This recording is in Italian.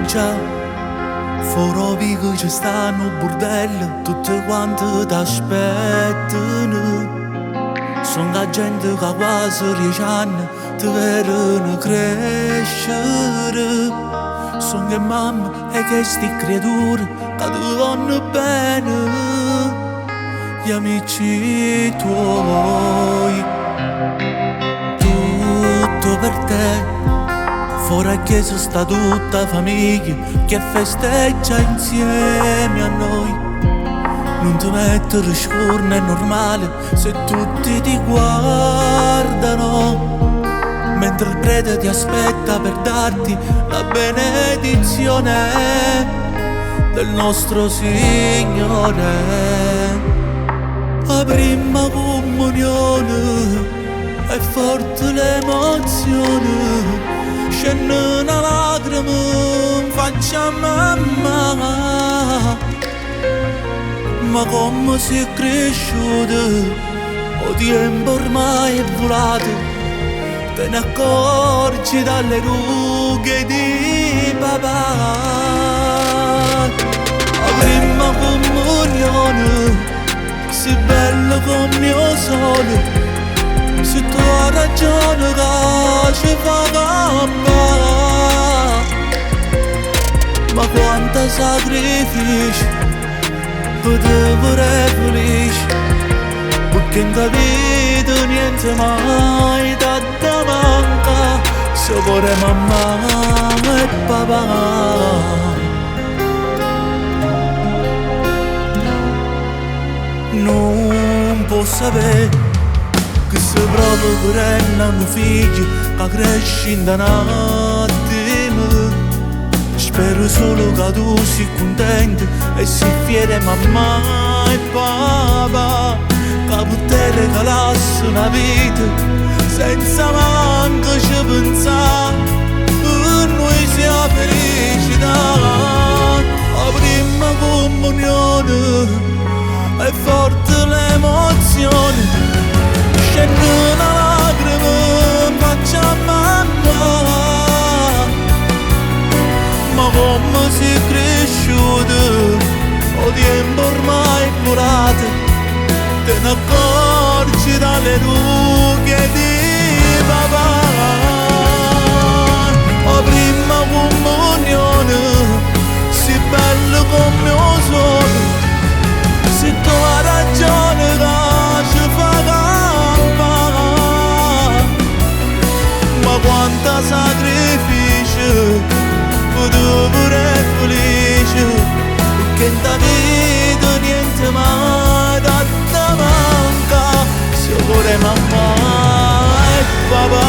comincia. Foro che ci stanno burdelle, tutte quante t'aspettano. Sono la gente che quasi 10 anni ti vedono crescere. Sono che mamma e che sti creature che ti vanno bene. Gli amici tuoi, tutto per te. Fuori a chiesa sta tutta famiglia che festeggia insieme a noi. Non ti mettere scurno, è normale se tutti ti guardano, mentre il prete ti aspetta per darti la benedizione del nostro Signore. La prima comunione è forte l'emozione, scende una lacrima in faccia a mamma. Ma come si è cresciuto, o tempo ormai è volato, te ne accorgi dalle rughe di papà. La prima comunione, si bella come mio sole, se tu hai ragione che ci fa campare. Ma quanto sacrificio potevo essere felice, perché in capito niente mai da manca, se vuole mamma e papà. Non posso sapere che se proprio prendono figli che crescono da un attimo. Spero solo che tu sia contento e sia fiere mamma e papà, che poter regalarsi una vita senza manco ci pensare. Per noi sia felicità. La prima comunione è forte l'emozione, scende una lacrima in faccia a mamma. Ma come si è cresciuto, o tempo ormai è volato, te ne accorgi dalle rughe di papà. La prima comunione, si bella come mio sole, se tu hai ragione che ci fa campare. Ma quanto sacrificio potevo essere felice, perché in ta vita niente mai da manca, se vuole mamma e papà.